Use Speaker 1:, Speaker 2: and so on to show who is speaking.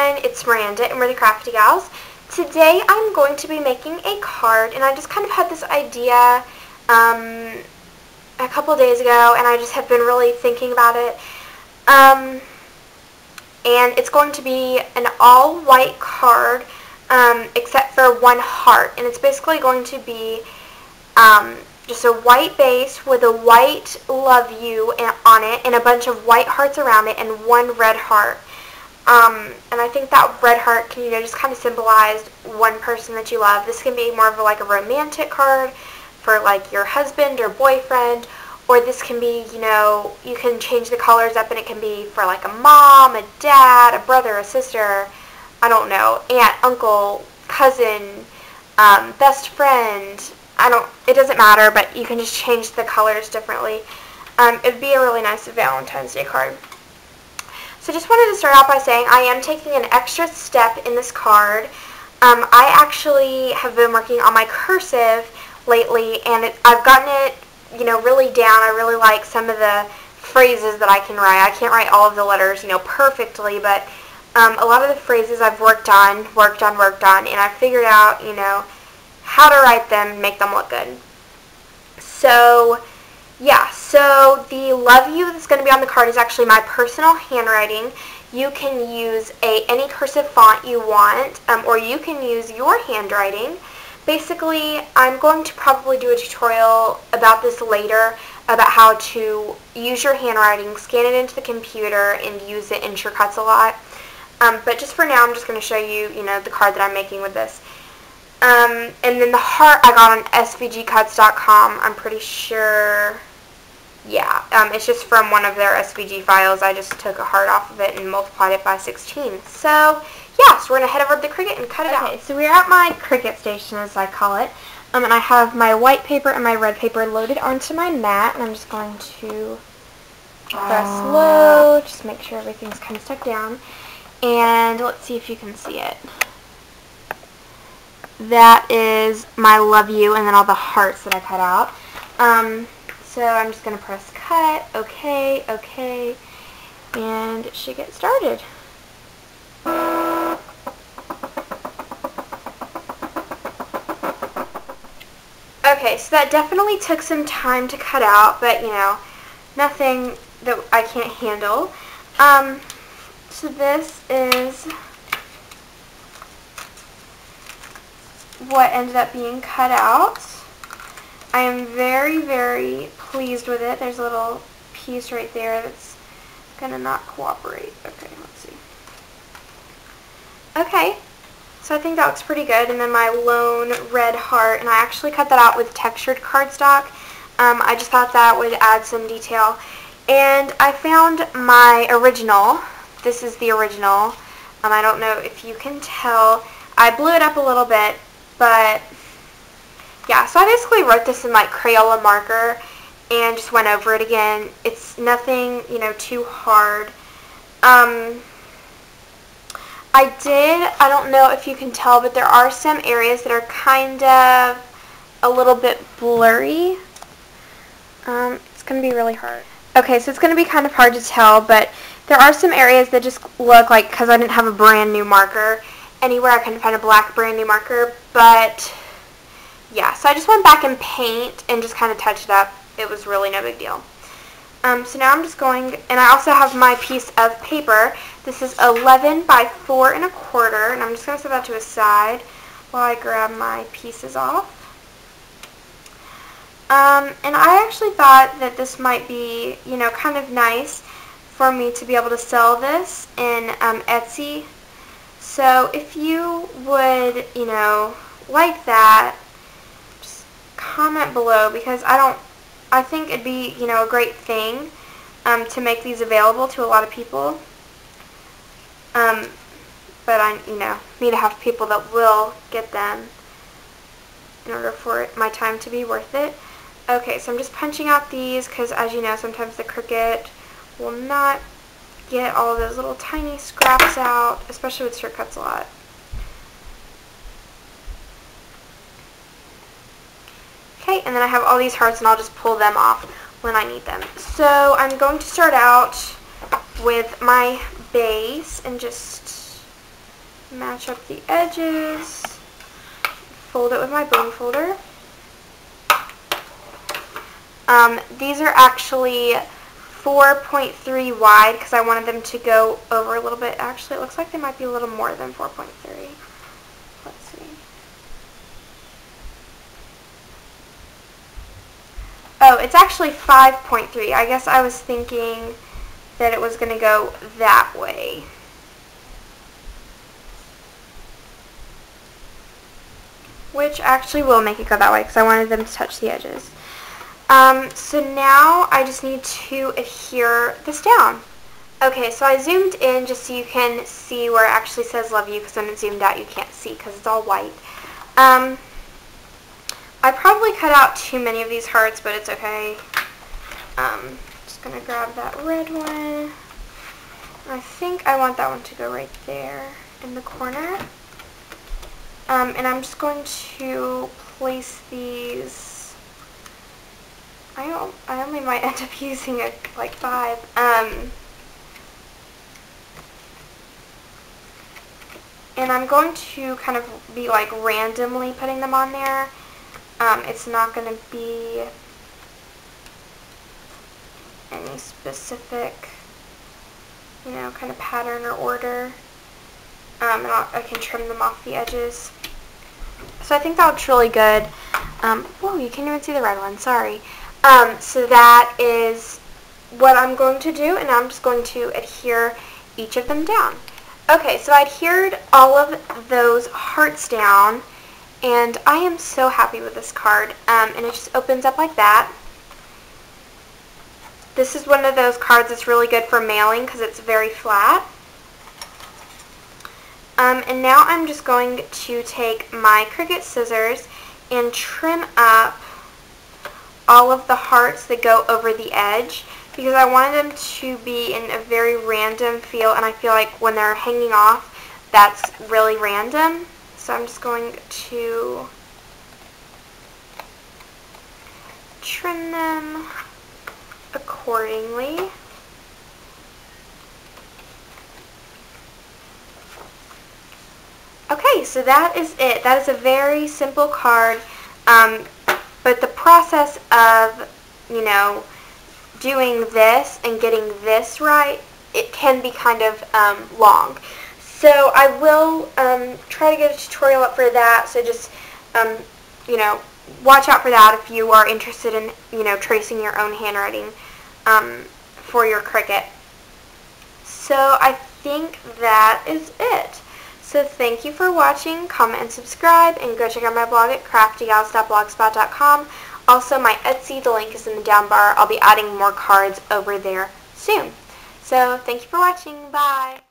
Speaker 1: everyone, it's Miranda and we're the Crafty Gals. Today I'm going to be making a card, and I just kind of had this idea a couple days ago, and I just have been really thinking about it. And it's going to be an all-white card except for one heart, and it's basically going to be just a white base with a white love you on it and a bunch of white hearts around it and one red heart. And I think that red heart can, just kind of symbolize one person that you love. This can be more of like a romantic card for like your husband or boyfriend, or this can be, you can change the colors up and it can be for like a mom, a dad, a brother, a sister, I don't know, aunt, uncle, cousin, best friend. It doesn't matter, but you can just change the colors differently. It'd be a really nice Valentine's Day card. So just wanted to start out by saying I am taking an extra step in this card. I actually have been working on my cursive lately, and I've gotten it, really down. I really like some of the phrases that I can write. I can't write all of the letters, perfectly, but a lot of the phrases I've worked on, and I figured out, how to write them and make them look good. So yeah, so the love you that's going to be on the card is actually my personal handwriting. You can use any cursive font you want, or you can use your handwriting. Basically, I'm going to probably do a tutorial about this later, about how to use your handwriting, scan it into the computer, and use it in Shortcuts a lot. But just for now, I'm just going to show you, the card that I'm making with this. And then the heart I got on svgcuts.com, I'm pretty sure. Yeah, it's just from one of their SVG files. I just took a heart off of it and multiplied it by 16. So, yeah, so we're going to head over to the Cricut and cut it out. Okay, so we're at my Cricut station, as I call it. And I have my white paper and my red paper loaded onto my mat. And I'm just going to press load, just make sure everything's kind of stuck down. And let's see if you can see it. That is my love you and then all the hearts that I cut out. So I'm just going to press cut, okay, and it should get started. Okay, so that definitely took some time to cut out, but nothing that I can't handle. So this is what ended up being cut out. I am very, very pleased with it. There's a little piece right there that's gonna not cooperate. Okay, let's see. Okay, so I think that looks pretty good. And then my lone red heart, and I actually cut that out with textured cardstock. I just thought that would add some detail. And I found my original. This is the original. I don't know if you can tell. I blew it up a little bit, but yeah, so I basically wrote this in like Crayola marker and just went over it again. It's nothing, too hard. I don't know if you can tell, but there are some areas that are kind of a little bit blurry. It's going to be really hard. Okay, so it's going to be kind of hard to tell, but there are some areas that just look like, because I didn't have a brand new marker anywhere, I couldn't find a black brand new marker, but yeah, so I just went back and paint and just kind of touched it up. It was really no big deal. So now I'm just going, and I also have my piece of paper. This is 11 by 4 1/4, and I'm just going to set that to a side while I grab my pieces off. And I actually thought that this might be, kind of nice for me to be able to sell this in Etsy. So if you would, like that, comment below, because I think it'd be, a great thing to make these available to a lot of people. But I, need to have people that will get them in order for my time to be worth it. Okay, so I'm just punching out these because, as you know, sometimes the Cricut will not get all of those little tiny scraps out, especially with Shortcuts a lot. Okay, and then I have all these hearts, and I'll just pull them off when I need them. So I'm going to start out with my base and just match up the edges, fold it with my bone folder. These are actually 4.3 wide because I wanted them to go over a little bit. Actually, it looks like they might be a little more than 4.3. Let's see. Oh, it's actually 5.3. I guess I was thinking that it was going to go that way. Which actually will make it go that way because I wanted them to touch the edges. So now I just need to adhere this down. Okay, so I zoomed in just so you can see where it actually says love you, because when it's zoomed out you can't see because it's all white. I probably cut out too many of these hearts, but it's okay. Just going to grab that red one. I think I want that one to go right there in the corner. And I'm just going to place these. I only might end up using like 5. And I'm going to kind of be like randomly putting them on there. It's not going to be any specific, kind of pattern or order. And I can trim them off the edges. So I think that looks really good. Whoa, you can't even see the red one, sorry. So that is what I'm going to do, and I'm just going to adhere each of them down. Okay, so I adhered all of those hearts down, and I am so happy with this card. And it just opens up like that. This is one of those cards that's really good for mailing because it's very flat. And now I'm just going to take my Cricut scissors and trim up all of the hearts that go over the edge, because I wanted them to be in a very random feel, and I feel like when they're hanging off, that's really random. So I'm just going to trim them accordingly. Okay, so that is it. That is a very simple card, but the process of, doing this and getting this right, it can be kind of long. So I will try to get a tutorial up for that, so just, watch out for that if you are interested in, tracing your own handwriting for your Cricut. So I think that is it. So thank you for watching, comment and subscribe, and go check out my blog at craftygals.blogspot.com. Also my Etsy, the link is in the down bar. I'll be adding more cards over there soon. So thank you for watching, bye!